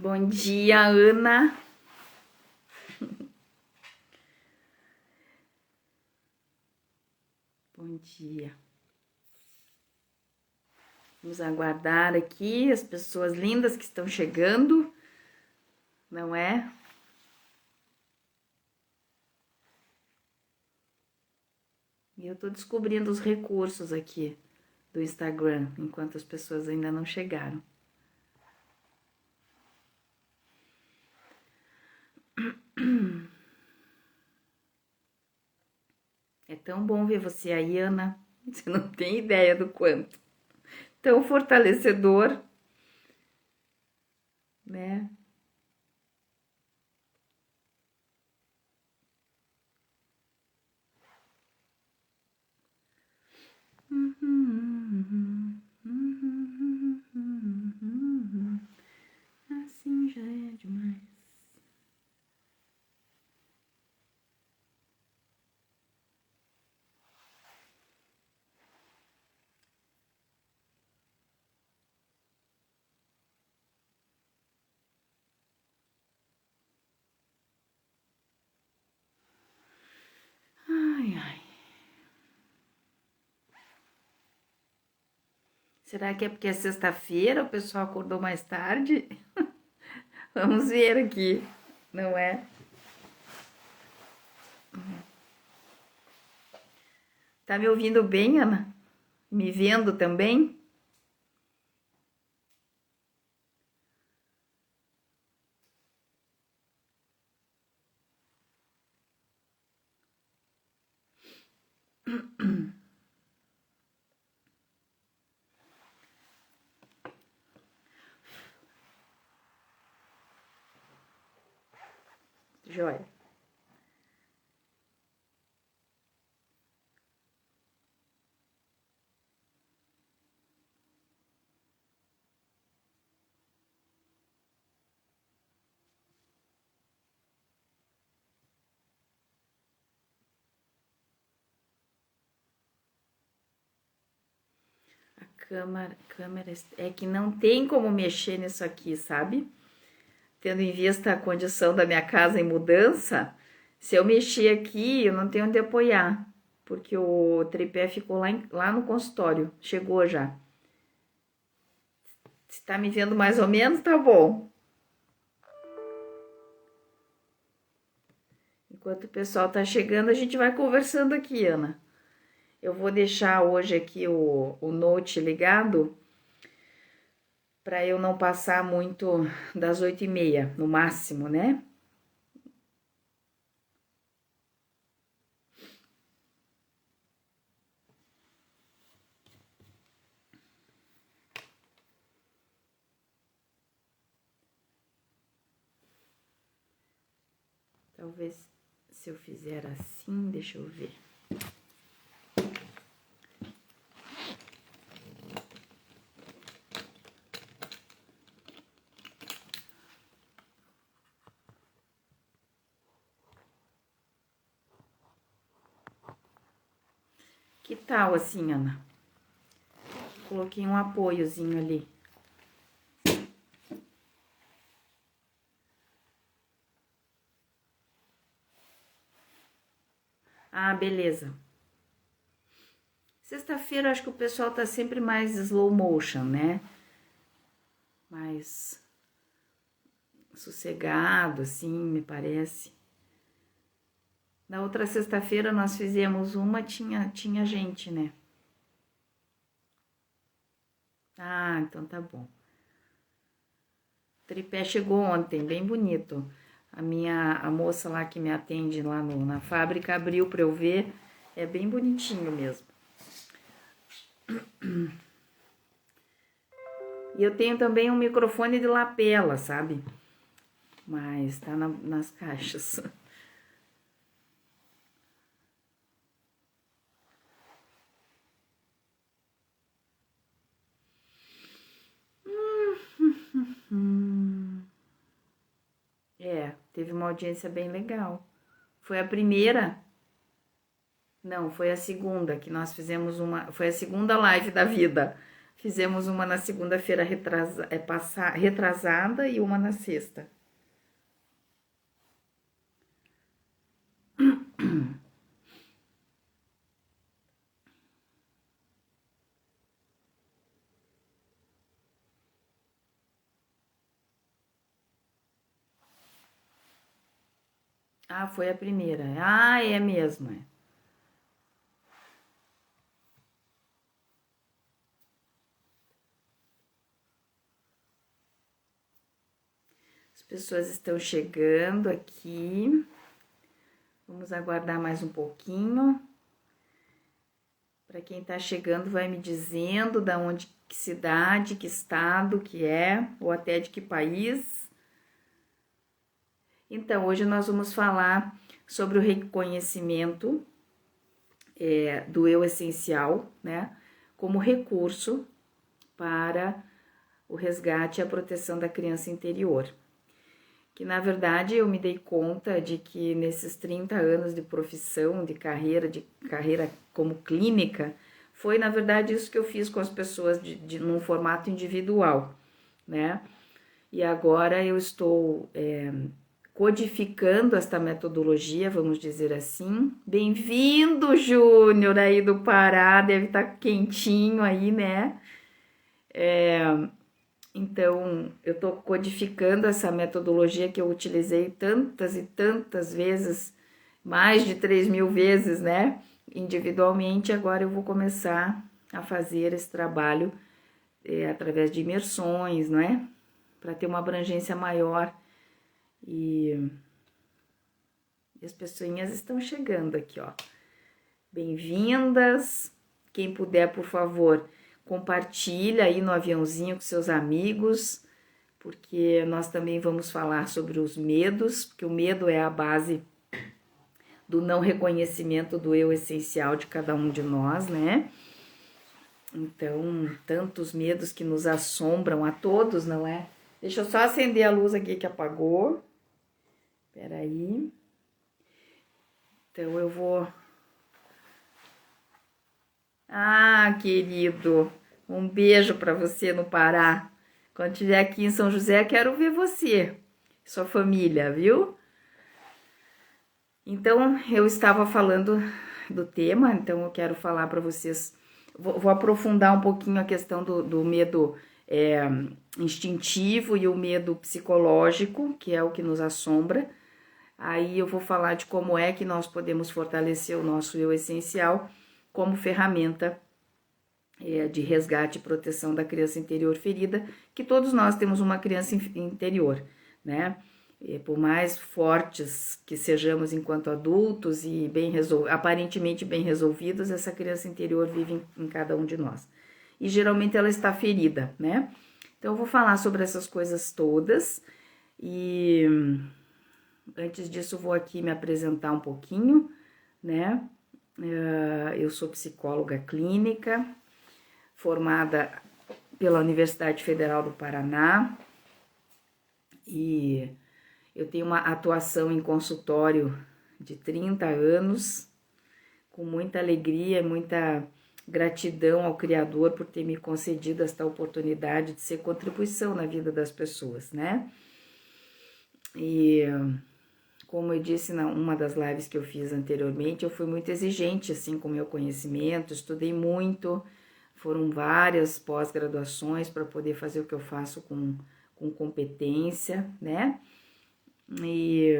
Bom dia, Ana. Bom dia. Vamos aguardar aqui as pessoas lindas que estão chegando, não é? E eu tô descobrindo os recursos aqui do Instagram, enquanto as pessoas ainda não chegaram. É tão bom ver você aí, Ana. Você não tem ideia do quanto. Tão fortalecedor, né? Assim já é demais. Ai, ai. Será que é porque é sexta-feira, o pessoal acordou mais tarde? Vamos ver aqui, não é? Tá me ouvindo bem, Ana? Me vendo também? Joia. A câmera é que não tem como mexer nisso aqui, sabe? Tendo em vista a condição da minha casa em mudança, se eu mexer aqui, eu não tenho onde apoiar, porque o tripé ficou lá no consultório, chegou já. Se tá me vendo mais ou menos, tá bom. Enquanto o pessoal tá chegando, a gente vai conversando aqui, Ana. Eu vou deixar hoje aqui o Note ligado para eu não passar muito das 8h30, no máximo, né? Talvez se eu fizer assim, deixa eu ver. Que tal assim, Ana? Coloquei um apoiozinho ali. Ah, beleza. Sexta-feira acho que o pessoal tá sempre mais slow motion, né? Mais sossegado, assim, me parece. Na outra sexta-feira nós fizemos uma, tinha gente, né? Ah, então tá bom. O tripé chegou ontem, bem bonito. A moça lá que me atende lá na fábrica abriu para eu ver. É bem bonitinho mesmo. E eu tenho também um microfone de lapela, sabe? Mas tá nas caixas. É, teve uma audiência bem legal. Foi a primeira. Não, foi a segunda que nós fizemos uma. Foi a segunda live da vida. Fizemos uma na segunda-feira retrasada e uma na sexta. Ah, foi a primeira. Ah, é mesmo, é. As pessoas estão chegando aqui. Vamos aguardar mais um pouquinho. Para quem está chegando, vai me dizendo da onde, que cidade, que estado que é, ou até de que país. Então, hoje nós vamos falar sobre o reconhecimento do eu essencial, né, como recurso para o resgate e a proteção da criança interior. Que, na verdade, eu me dei conta de que nesses 30 anos de profissão, de carreira como clínica, foi, na verdade, isso que eu fiz com as pessoas num formato individual, né? E agora eu estou codificando esta metodologia, vamos dizer assim. Bem-vindo, Júnior, aí do Pará, deve estar quentinho aí, né? Então, eu estou codificando essa metodologia que eu utilizei tantas e tantas vezes, mais de 3.000 vezes, né? Individualmente, agora eu vou começar a fazer esse trabalho através de imersões, não é? Para ter uma abrangência maior. E as pessoinhas estão chegando aqui, ó. Bem-vindas. Quem puder, por favor, compartilha aí no aviãozinho com seus amigos, porque nós também vamos falar sobre os medos, porque o medo é a base do não reconhecimento do eu essencial de cada um de nós, né? Então, tantos medos que nos assombram a todos, não é? Deixa eu só acender a luz aqui que apagou. Peraí. Então, eu vou... Ah, querido, um beijo para você no Pará. Quando estiver aqui em São José, quero ver você, sua família, viu? Então, eu estava falando do tema, então eu quero falar para vocês. Vou aprofundar um pouquinho a questão do medo instintivo e o medo psicológico, que é o que nos assombra. Aí eu vou falar de como é que nós podemos fortalecer o nosso eu essencial como ferramenta de resgate e proteção da criança interior ferida, que todos nós temos uma criança interior, né? E por mais fortes que sejamos enquanto adultos e aparentemente bem resolvidos, essa criança interior vive em cada um de nós. E geralmente ela está ferida, né? Então eu vou falar sobre essas coisas todas e antes disso vou aqui me apresentar um pouquinho, né? Eu sou psicóloga clínica, formada pela Universidade Federal do Paraná e eu tenho uma atuação em consultório de 30 anos, com muita alegria e muita gratidão ao Criador por ter me concedido esta oportunidade de ser contribuição na vida das pessoas, né? E como eu disse numa das lives que eu fiz anteriormente, eu fui muito exigente assim com o meu conhecimento, estudei muito, foram várias pós-graduações para poder fazer o que eu faço com competência, né? E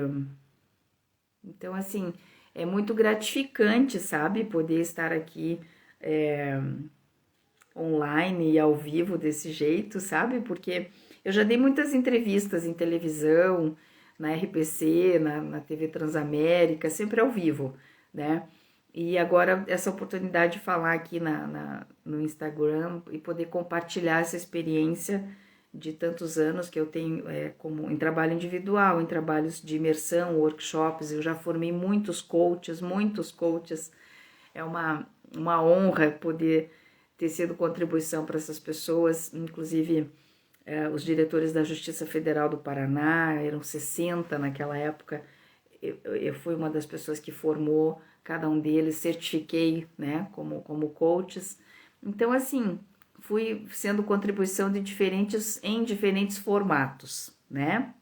então, assim, é muito gratificante, sabe, poder estar aqui online e ao vivo desse jeito, sabe? Porque eu já dei muitas entrevistas em televisão, na RPC, na TV Transamérica, sempre ao vivo, né? E agora essa oportunidade de falar aqui no Instagram e poder compartilhar essa experiência de tantos anos que eu tenho como em trabalho individual, em trabalhos de imersão, workshops, eu já formei muitos coaches, é uma honra poder ter sido contribuição para essas pessoas, inclusive os diretores da Justiça Federal do Paraná, eram 60 naquela época, eu fui uma das pessoas que formou cada um deles, certifiquei, né, como coaches. Então, assim, fui sendo contribuição de em diferentes formatos, né?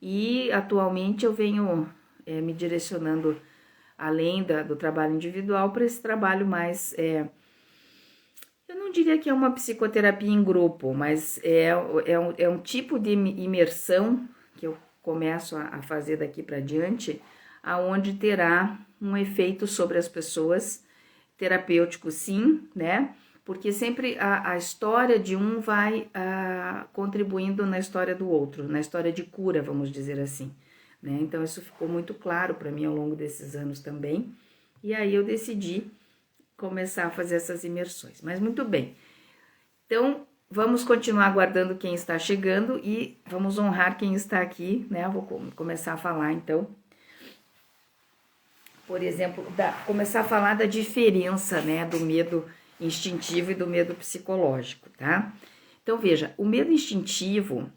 E atualmente eu venho me direcionando além do trabalho individual para esse trabalho mais, eu não diria que é uma psicoterapia em grupo, mas é um tipo de imersão que eu começo a fazer daqui para diante, aonde terá um efeito sobre as pessoas, terapêutico sim, né? Porque sempre a história de um vai contribuindo na história do outro, na história de cura, vamos dizer assim, né? Então isso ficou muito claro para mim ao longo desses anos também, e aí eu decidi começar a fazer essas imersões. Mas muito bem, então vamos continuar aguardando quem está chegando e vamos honrar quem está aqui, né? Eu vou começar a falar então, por exemplo, começar a falar da diferença, né, do medo instintivo e do medo psicológico, tá? Então veja, o medo instintivo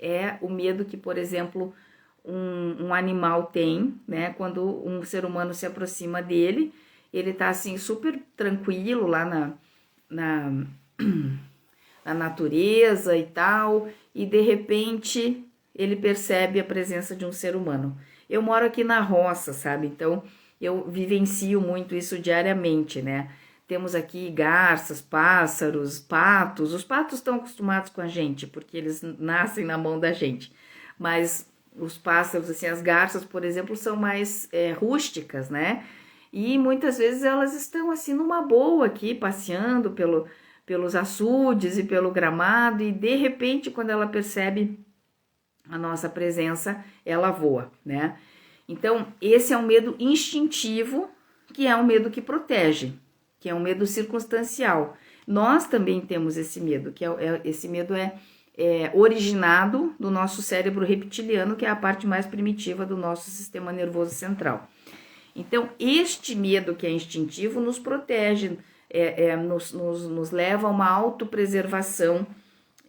é o medo que, por exemplo, um animal tem, né? Quando um ser humano se aproxima dele, ele tá assim super tranquilo lá na natureza e tal, e de repente ele percebe a presença de um ser humano. Eu moro aqui na roça, sabe? Então eu vivencio muito isso diariamente, né? Temos aqui garças, pássaros, patos. Os patos estão acostumados com a gente, porque eles nascem na mão da gente. Mas os pássaros, assim, as garças, por exemplo, são mais rústicas, né? E muitas vezes elas estão, assim, numa boa aqui, passeando pelos açudes e pelo gramado. E, de repente, quando ela percebe a nossa presença, ela voa, né? Então, esse é um medo instintivo, que é um medo que protege, que é um medo circunstancial. Nós também temos esse medo, esse medo é originado do nosso cérebro reptiliano, que é a parte mais primitiva do nosso sistema nervoso central. Então, este medo que é instintivo nos protege, nos leva a uma autopreservação.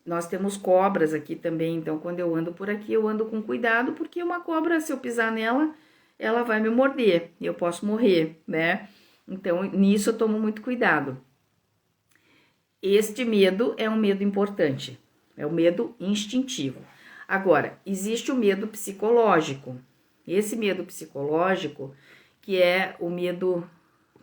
Nós temos cobras aqui também, então quando eu ando por aqui, eu ando com cuidado, porque uma cobra, se eu pisar nela, ela vai me morder, e eu posso morrer, né? Então, nisso eu tomo muito cuidado. Este medo é um medo importante, é o medo instintivo. Agora, existe o medo psicológico. Esse medo psicológico, que é o medo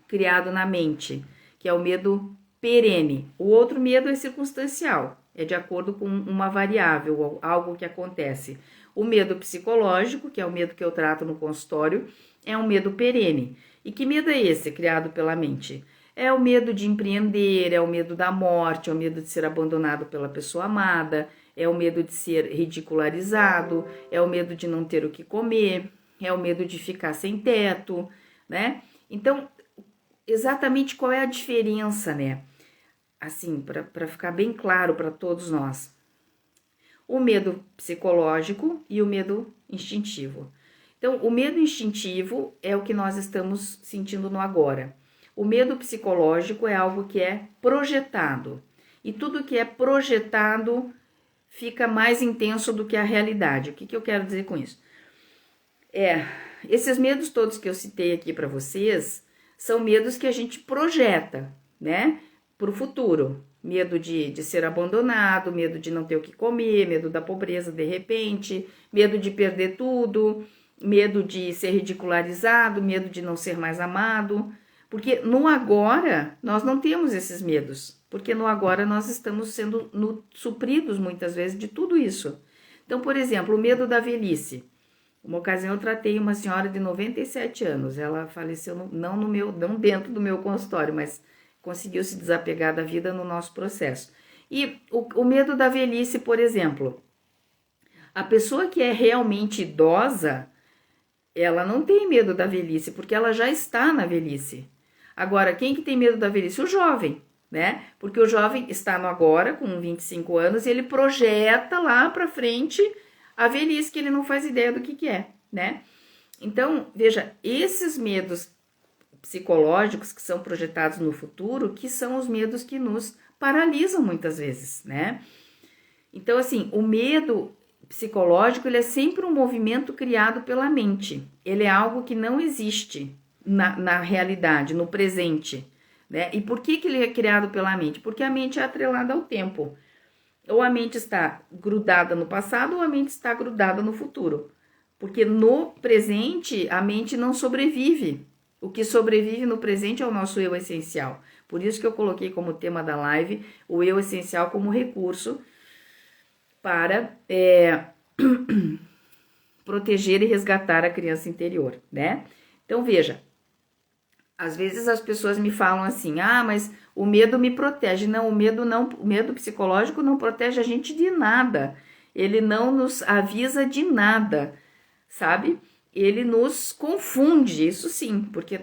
criado na mente, que é o medo perene. O outro medo é circunstancial, é de acordo com uma variável, algo que acontece. O medo psicológico, que é o medo que eu trato no consultório, é um medo perene. E que medo é esse criado pela mente? É o medo de empreender, é o medo da morte, é o medo de ser abandonado pela pessoa amada, é o medo de ser ridicularizado, é o medo de não ter o que comer, é o medo de ficar sem teto, né? Então, exatamente qual é a diferença, né? Assim, para ficar bem claro para todos nós. O medo psicológico e o medo instintivo. Então, o medo instintivo é o que nós estamos sentindo no agora. O medo psicológico é algo que é projetado. E tudo que é projetado fica mais intenso do que a realidade. O que eu quero dizer com isso? Esses medos todos que eu citei aqui para vocês são medos que a gente projeta, né, para o futuro. Medo de ser abandonado, medo de não ter o que comer, medo da pobreza de repente, medo de perder tudo, medo de ser ridicularizado, medo de não ser mais amado. Porque no agora nós não temos esses medos, porque no agora nós estamos sendo supridos muitas vezes de tudo isso. Então, por exemplo, o medo da velhice. Uma ocasião eu tratei uma senhora de 97 anos, ela faleceu não dentro do meu consultório, mas conseguiu se desapegar da vida no nosso processo. E o medo da velhice, por exemplo, a pessoa que é realmente idosa, ela não tem medo da velhice, porque ela já está na velhice. Agora, quem que tem medo da velhice? O jovem, né? Porque o jovem está no agora, com 25 anos, e ele projeta lá para frente a velhice, que ele não faz ideia do que é, né? Então, veja, esses medos psicológicos que são projetados no futuro, que são os medos que nos paralisam muitas vezes, né? Então, assim, o medo psicológico, ele é sempre um movimento criado pela mente. Ele é algo que não existe na realidade, no presente. né? E por que ele é criado pela mente? Porque a mente é atrelada ao tempo. Ou a mente está grudada no passado ou a mente está grudada no futuro. Porque no presente a mente não sobrevive. O que sobrevive no presente é o nosso eu essencial. Por isso que eu coloquei como tema da live o eu essencial como recurso para proteger e resgatar a criança interior, né? Então veja, às vezes as pessoas me falam assim, mas o medo me protege. Não, o medo psicológico não protege a gente de nada. Ele não nos avisa de nada, sabe? Ele nos confunde, isso sim, porque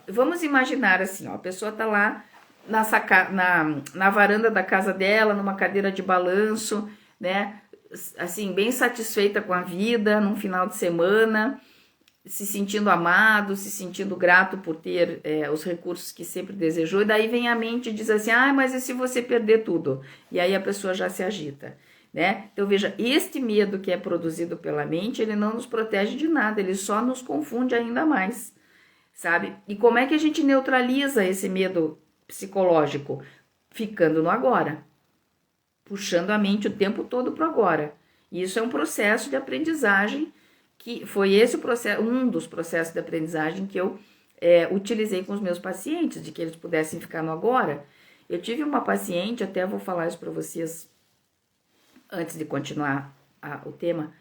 vamos imaginar assim, ó, a pessoa tá lá na varanda da casa dela, numa cadeira de balanço, né? Assim, bem satisfeita com a vida, num final de semana, se sentindo amado, se sentindo grato por ter os recursos que sempre desejou, e daí vem a mente e diz assim, mas e se você perder tudo? E aí a pessoa já se agita, né? Então veja, este medo que é produzido pela mente, ele não nos protege de nada, ele só nos confunde ainda mais, sabe? E como é que a gente neutraliza esse medo psicológico? Ficando no agora, puxando a mente o tempo todo para o agora. E isso é um processo de aprendizagem, que foi esse o processo, um dos processos de aprendizagem que eu utilizei com os meus pacientes, de que eles pudessem ficar no agora. Eu tive uma paciente, até vou falar isso para vocês antes de continuar o tema,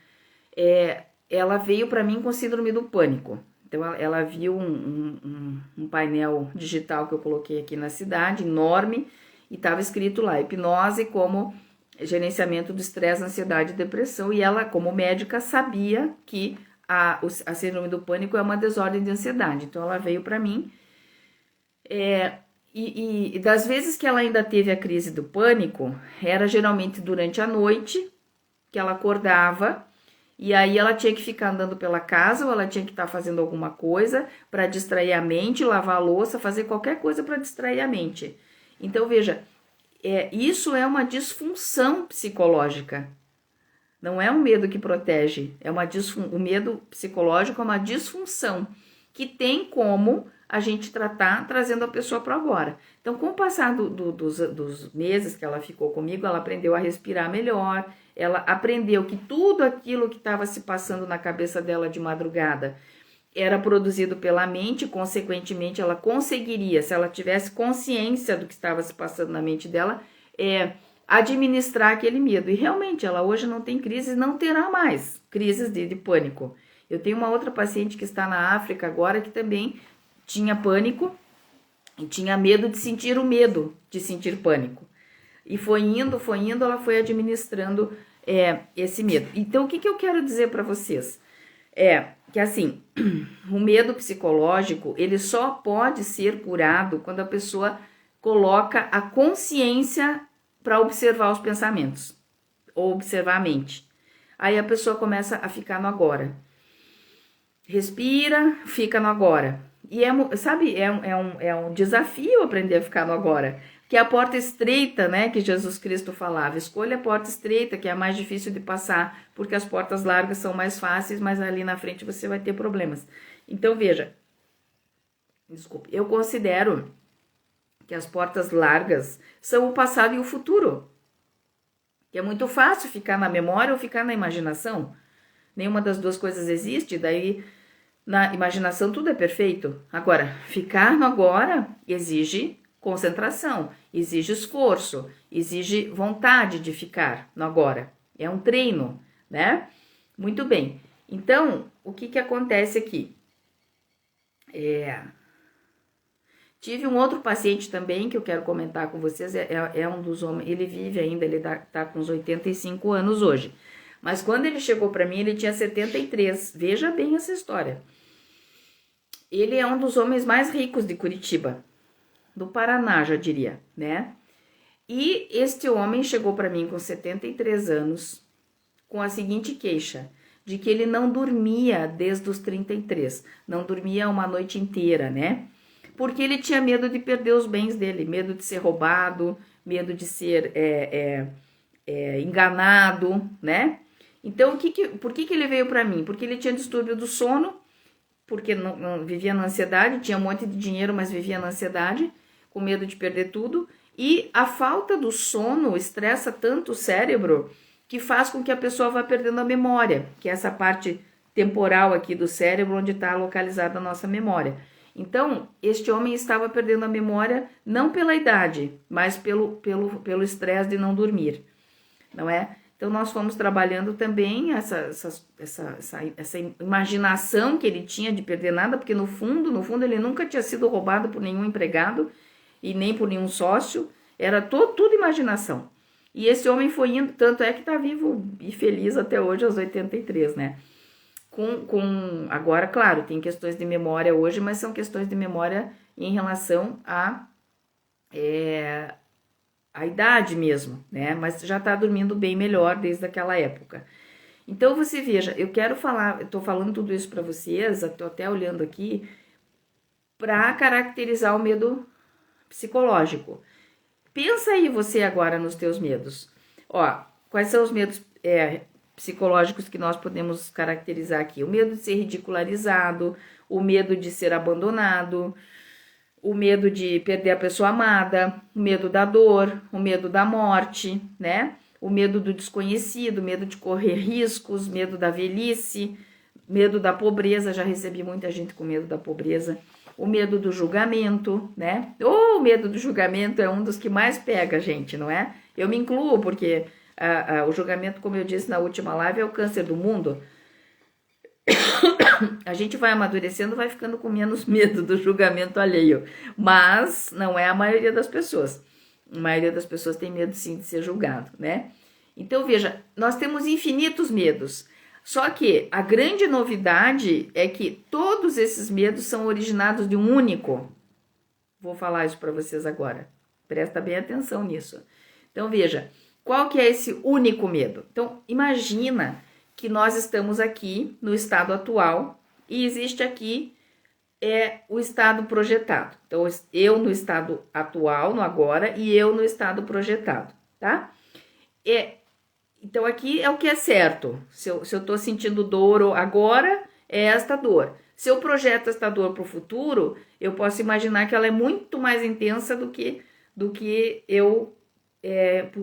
ela veio para mim com síndrome do pânico. Então, ela viu um painel digital que eu coloquei aqui na cidade, enorme, e estava escrito lá, hipnose como gerenciamento do estresse, ansiedade e depressão, e ela, como médica, sabia que a síndrome do pânico é uma desordem de ansiedade. Então, ela veio para mim, e das vezes que ela ainda teve a crise do pânico, era geralmente durante a noite, que ela acordava, e aí ela tinha que ficar andando pela casa, ou ela tinha que estar fazendo alguma coisa para distrair a mente, lavar a louça, fazer qualquer coisa para distrair a mente. Então, veja, isso é uma disfunção psicológica. Não é um medo que protege, o medo psicológico é uma disfunção que tem como a gente tratar trazendo a pessoa para agora. Então, com o passar dos meses que ela ficou comigo, ela aprendeu a respirar melhor, ela aprendeu que tudo aquilo que estava se passando na cabeça dela de madrugada era produzido pela mente, consequentemente ela conseguiria, se ela tivesse consciência do que estava se passando na mente dela, administrar aquele medo. E realmente ela hoje não tem crises, não terá mais crises de pânico. Eu tenho uma outra paciente que está na África agora que também tinha pânico e tinha medo de sentir o medo de sentir pânico. E foi indo, ela foi administrando esse medo. Então, o que eu quero dizer para vocês? Que assim, o medo psicológico, ele só pode ser curado quando a pessoa coloca a consciência para observar os pensamentos, ou observar a mente. Aí a pessoa começa a ficar no agora. Respira, fica no agora. E é um desafio aprender a ficar no agora. Que é a porta estreita, né, que Jesus Cristo falava. Escolha a porta estreita, que é a mais difícil de passar, porque as portas largas são mais fáceis, mas ali na frente você vai ter problemas. Então, veja, eu considero que as portas largas são o passado e o futuro. Que é muito fácil ficar na memória ou ficar na imaginação. Nenhuma das duas coisas existe, daí na imaginação tudo é perfeito. Agora, ficar no agora exige concentração, exige esforço, exige vontade de ficar no agora. É um treino, né? Muito bem. Então, o que acontece aqui? Tive um outro paciente também que eu quero comentar com vocês, é um dos homens, ele vive ainda, ele tá com uns 85 anos hoje. Mas quando ele chegou para mim, ele tinha 73. Veja bem essa história. Ele é um dos homens mais ricos de Curitiba, do Paraná, já diria, né? E este homem chegou para mim com 73 anos, com a seguinte queixa, de que ele não dormia desde os 33, não dormia uma noite inteira, né? Porque ele tinha medo de perder os bens dele, medo de ser roubado, medo de ser enganado, né? Então, por que ele veio para mim? Porque ele tinha distúrbio do sono, porque não vivia na ansiedade, tinha um monte de dinheiro, mas vivia na ansiedade, com medo de perder tudo, e a falta do sono estressa tanto o cérebro que faz com que a pessoa vá perdendo a memória, que é essa parte temporal aqui do cérebro onde está localizada a nossa memória. Então, este homem estava perdendo a memória não pela idade, mas pelo estresse de não dormir, não é? Então, nós fomos trabalhando também essa imaginação que ele tinha de perder nada, porque no fundo, ele nunca tinha sido roubado por nenhum empregado e nem por nenhum sócio, era tudo imaginação. E esse homem foi indo, tanto é que está vivo e feliz até hoje, aos 83, né? Agora, claro, tem questões de memória hoje, mas são questões de memória em relação à idade mesmo, né? Mas já está dormindo bem melhor desde aquela época. Então, você veja, eu estou falando tudo isso para vocês, estou até olhando aqui, para caracterizar o medo psicológico. Pensa aí você agora nos teus medos. Ó, quais são os medos psicológicos que nós podemos caracterizar aqui? O medo de ser ridicularizado, o medo de ser abandonado, o medo de perder a pessoa amada, o medo da dor, o medo da morte, né? O medo do desconhecido, o medo de correr riscos, medo da velhice, medo da pobreza. Já recebi muita gente com medo da pobreza. O medo do julgamento, né? O medo do julgamento é um dos que mais pega a gente, não é? Eu me incluo, porque o julgamento, como eu disse na última live, é o câncer do mundo. A gente vai amadurecendo, vai ficando com menos medo do julgamento alheio, mas não é a maioria das pessoas. A maioria das pessoas tem medo sim de ser julgado, né? Então veja, nós temos infinitos medos, só que a grande novidade é que todos esses medos são originados de um único. Vou falar isso para vocês agora, presta bem atenção nisso. Então veja, qual que é esse único medo? Então imagina que nós estamos aqui no estado atual e existe aqui o estado projetado. Então, eu no estado atual, no agora, e eu no estado projetado, tá? Então, aqui é o que é certo. Se eu tô sentindo dor agora, é esta dor. Se eu projeto esta dor para o futuro, eu posso imaginar que ela é muito mais intensa do que eu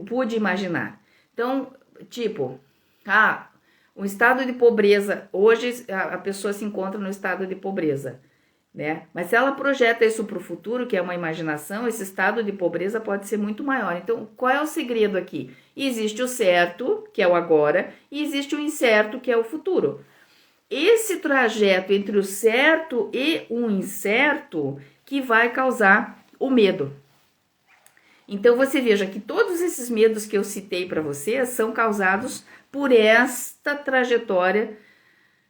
pude imaginar. Então, tipo, um estado de pobreza, hoje a pessoa se encontra no estado de pobreza, né? Mas se ela projeta isso para o futuro, que é uma imaginação, esse estado de pobreza pode ser muito maior. Então, qual é o segredo aqui? Existe o certo, que é o agora, e existe o incerto, que é o futuro. Esse trajeto entre o certo e o incerto que vai causar o medo. Então, você veja que todos esses medos que eu citei para vocês são causados por esta trajetória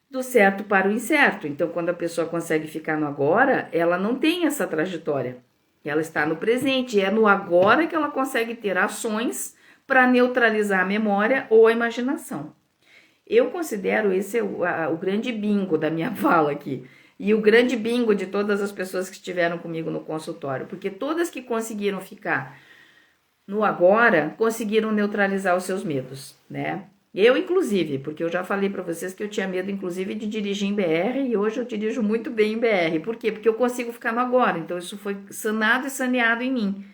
do certo para o incerto. Então, quando a pessoa consegue ficar no agora, ela não tem essa trajetória. Ela está no presente. É no agora que ela consegue ter ações para neutralizar a memória ou a imaginação. Eu considero esse o grande bingo da minha fala aqui. E o grande bingo de todas as pessoas que estiveram comigo no consultório. Porque todas que conseguiram ficar no agora, conseguiram neutralizar os seus medos, né? Eu, inclusive, porque eu já falei para vocês que eu tinha medo, inclusive, de dirigir em BR e hoje eu dirijo muito bem em BR. Por quê? Porque eu consigo ficar no agora. Então, isso foi sanado e saneado em mim,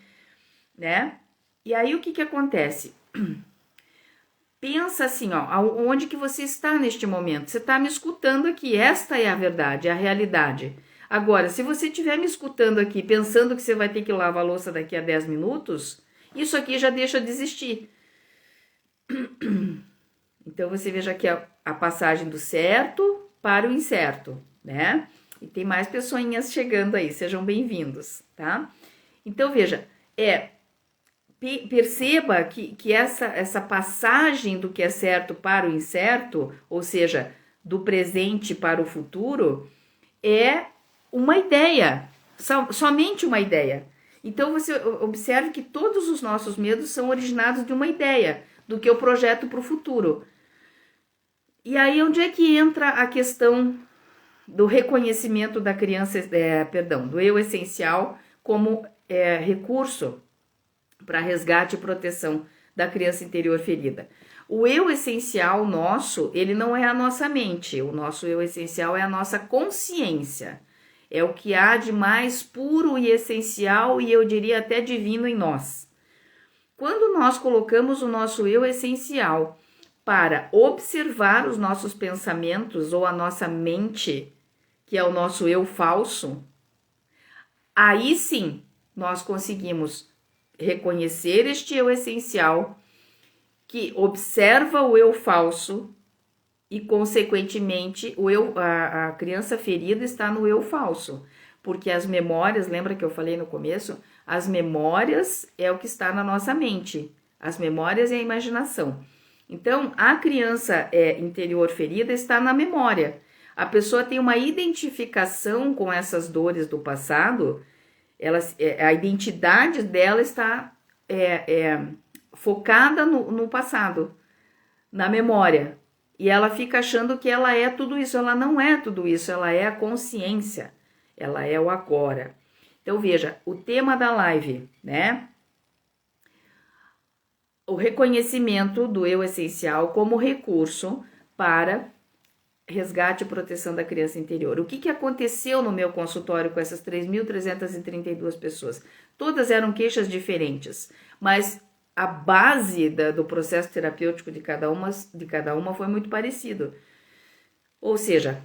né? E aí, o que acontece? Pensa assim, ó, onde que você está neste momento? Você está me escutando aqui, esta é a verdade, é a realidade. Agora, se você estiver me escutando aqui, pensando que você vai ter que lavar a louça daqui a 10 minutos, isso aqui já deixa de existir. Então, você veja aqui a passagem do certo para o incerto, né? E tem mais pessoinhas chegando aí, sejam bem-vindos, tá? Então, veja, perceba que essa passagem do que é certo para o incerto, ou seja, do presente para o futuro, é uma ideia, somente uma ideia. Então, você observe que todos os nossos medos são originados de uma ideia, do que eu projeto para o futuro. E aí, onde é que entra a questão do reconhecimento da criança, do eu essencial como recurso para resgate e proteção da criança interior ferida? O eu essencial nosso, ele não é a nossa mente, o nosso eu essencial é a nossa consciência. É o que há de mais puro e essencial e eu diria até divino em nós. Quando nós colocamos o nosso eu essencial para observar os nossos pensamentos ou a nossa mente, que é o nosso eu falso, aí sim nós conseguimos reconhecer este eu essencial que observa o eu falso e, consequentemente, a criança ferida está no eu falso, porque as memórias, lembra que eu falei no começo? As memórias é o que está na nossa mente, as memórias e a imaginação. Então, a criança interior ferida está na memória. A pessoa tem uma identificação com essas dores do passado, a identidade dela está focada no passado, na memória. E ela fica achando que ela é tudo isso. Ela não é tudo isso, ela é a consciência, ela é o agora. Então, veja, o tema da live, né? O reconhecimento do eu essencial como recurso para resgate e proteção da criança interior. O que aconteceu no meu consultório com essas 3.332 pessoas? Todas eram queixas diferentes, mas a base do processo terapêutico de cada uma foi muito parecido. Ou seja,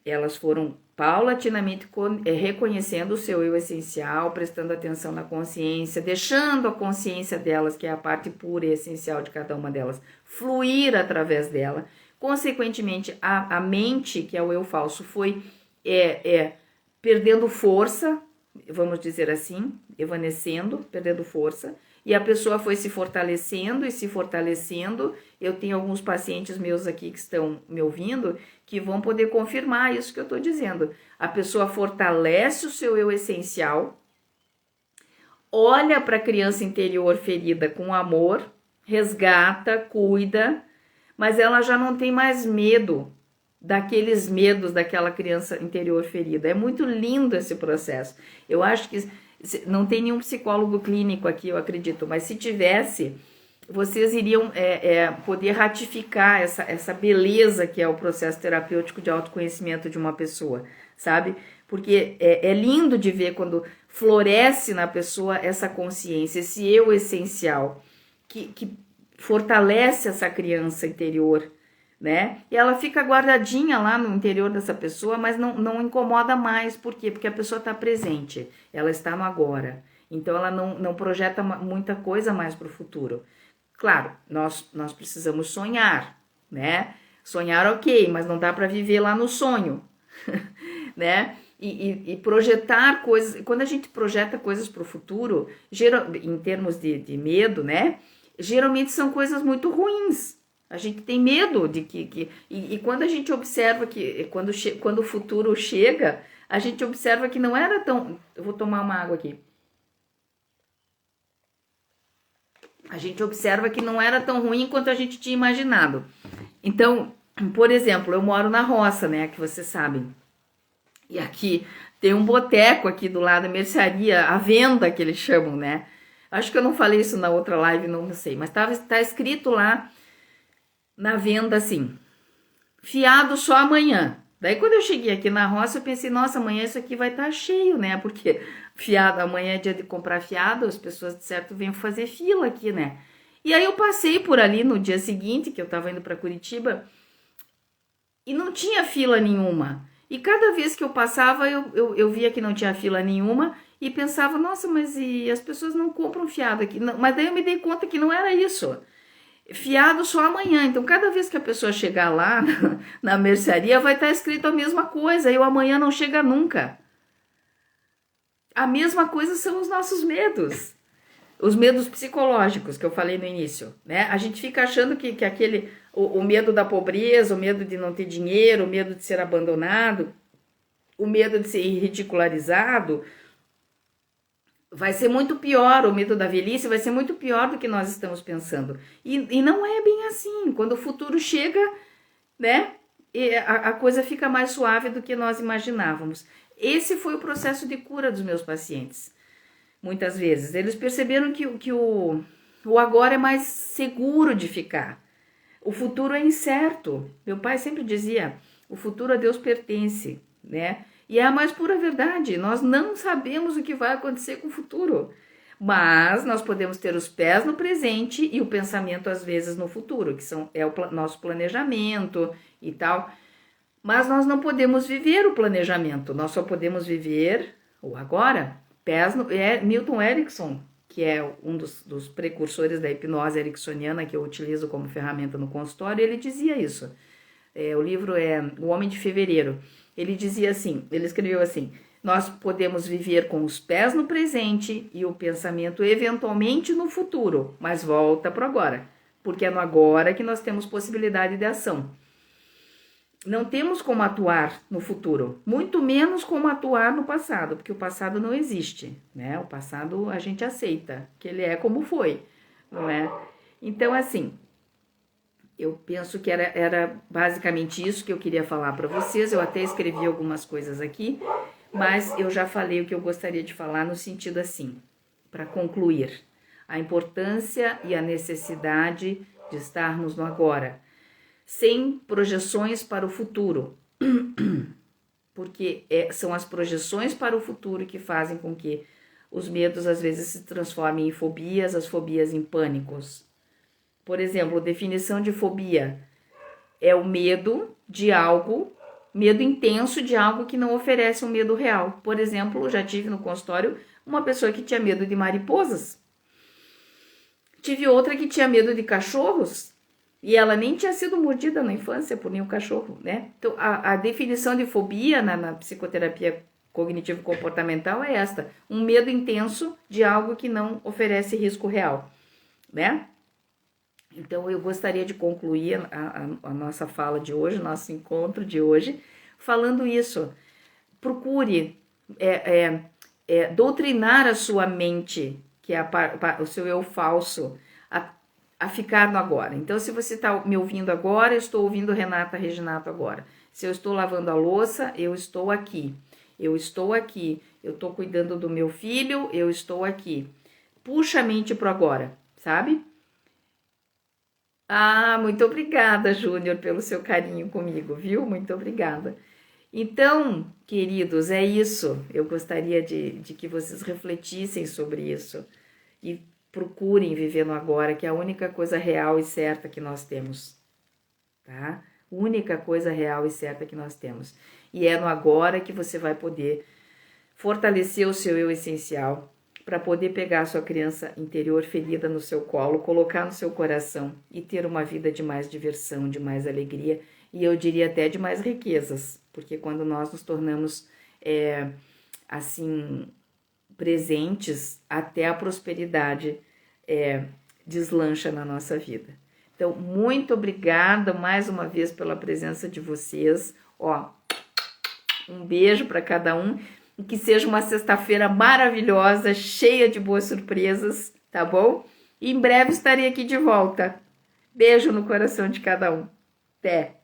elas foram paulatinamente reconhecendo o seu eu essencial, prestando atenção na consciência, deixando a consciência delas, que é a parte pura e essencial de cada uma delas, fluir através dela. Consequentemente, a mente, que é o eu falso, foi perdendo força, vamos dizer assim, evanescendo, perdendo força, e a pessoa foi se fortalecendo e se fortalecendo. Eu tenho alguns pacientes meus aqui que estão me ouvindo que vão poder confirmar isso que eu estou dizendo. A pessoa fortalece o seu eu essencial, olha para a criança interior ferida com amor, resgata, cuida, mas ela já não tem mais medo daqueles medos daquela criança interior ferida. É muito lindo esse processo. Eu acho que não tem nenhum psicólogo clínico aqui, eu acredito, mas se tivesse, vocês iriam poder ratificar essa beleza que é o processo terapêutico de autoconhecimento de uma pessoa, sabe? Porque é lindo de ver quando floresce na pessoa essa consciência, esse eu essencial, que fortalece essa criança interior, né? E ela fica guardadinha lá no interior dessa pessoa, mas não incomoda mais. Por quê? Porque a pessoa está presente, ela está no agora. Então, ela não projeta muita coisa mais para o futuro. Claro, nós precisamos sonhar, né? Sonhar, ok, mas não dá para viver lá no sonho, né? E projetar coisas... Quando a gente projeta coisas para o futuro, em termos de medo, né? Geralmente são coisas muito ruins. A gente tem medo de e quando a gente observa que quando o futuro chega, a gente observa que não era tão... Eu vou tomar uma água aqui. A gente observa que não era tão ruim quanto a gente tinha imaginado. Então, por exemplo, eu moro na roça, né, que vocês sabem. E aqui tem um boteco aqui do lado, mercearia, a venda que eles chamam, né? Acho que eu não falei isso na outra live, não sei, mas tá escrito lá na venda assim, fiado só amanhã. Daí quando eu cheguei aqui na roça, eu pensei, nossa, amanhã isso aqui vai estar cheio, né? Porque fiado, amanhã é dia de comprar fiado, as pessoas de certo vêm fazer fila aqui, né? E aí eu passei por ali no dia seguinte, que eu tava indo para Curitiba, e não tinha fila nenhuma. E cada vez que eu passava, eu via que não tinha fila nenhuma e pensava, nossa, mas e as pessoas não compram fiado aqui? Não, mas daí eu me dei conta que não era isso. Fiado só amanhã. Então, cada vez que a pessoa chegar lá na mercearia, vai estar escrito a mesma coisa. E o amanhã não chega nunca. A mesma coisa são os nossos medos. Os medos psicológicos que eu falei no início, né? A gente fica achando que o medo da pobreza, o medo de não ter dinheiro, o medo de ser abandonado, o medo de ser ridicularizado, vai ser muito pior. O medo da velhice vai ser muito pior do que nós estamos pensando. E não é bem assim. Quando o futuro chega, né, a coisa fica mais suave do que nós imaginávamos. Esse foi o processo de cura dos meus pacientes. Muitas vezes. Eles perceberam que o agora é mais seguro de ficar. O futuro é incerto. Meu pai sempre dizia, o futuro a Deus pertence, né? E é a mais pura verdade. Nós não sabemos o que vai acontecer com o futuro. Mas nós podemos ter os pés no presente e o pensamento, às vezes, no futuro, que é o nosso planejamento e tal. Mas nós não podemos viver o planejamento, nós só podemos viver o agora. Milton Erickson, que é um dos precursores da hipnose ericksoniana, que eu utilizo como ferramenta no consultório, ele dizia isso. O livro é O Homem de Fevereiro. Ele dizia assim, ele escreveu assim: nós podemos viver com os pés no presente e o pensamento eventualmente no futuro, mas volta para o agora, porque é no agora que nós temos possibilidade de ação. Não temos como atuar no futuro, muito menos como atuar no passado, porque o passado não existe, né? O passado a gente aceita, que ele é como foi, não é? Então, assim, eu penso que era basicamente isso que eu queria falar para vocês. Eu até escrevi algumas coisas aqui, mas eu já falei o que eu gostaria de falar no sentido assim, para concluir, a importância e a necessidade de estarmos no agora, sem projeções para o futuro, porque são as projeções para o futuro que fazem com que os medos às vezes se transformem em fobias, as fobias em pânicos. Por exemplo, definição de fobia é o medo de algo, medo intenso de algo que não oferece um medo real. Por exemplo, já tive no consultório uma pessoa que tinha medo de mariposas. Tive outra que tinha medo de cachorros e ela nem tinha sido mordida na infância por nenhum cachorro, né? Então, a definição de fobia na psicoterapia cognitivo-comportamental é esta: um medo intenso de algo que não oferece risco real, né? Então, eu gostaria de concluir a nossa fala de hoje, nosso encontro de hoje, falando isso. Procure doutrinar a sua mente, que é o seu eu falso, a ficar no agora. Então, se você está me ouvindo agora, eu estou ouvindo Renata Reginato agora. Se eu estou lavando a louça, eu estou aqui. Eu estou aqui. Eu estou cuidando do meu filho, eu estou aqui. Puxa a mente para o agora, sabe? Ah, muito obrigada, Júnior, pelo seu carinho comigo, viu? Muito obrigada. Então, queridos, é isso. Eu gostaria de que vocês refletissem sobre isso e procurem viver no agora, que é a única coisa real e certa que nós temos, tá? Única coisa real e certa que nós temos. E é no agora que você vai poder fortalecer o seu eu essencial, para poder pegar a sua criança interior ferida no seu colo, colocar no seu coração e ter uma vida de mais diversão, de mais alegria e eu diria até de mais riquezas, porque quando nós nos tornamos assim presentes, até a prosperidade deslancha na nossa vida. Então, muito obrigada mais uma vez pela presença de vocês. Um beijo para cada um. E que seja uma sexta-feira maravilhosa, cheia de boas surpresas, tá bom? E em breve estarei aqui de volta. Beijo no coração de cada um. Até!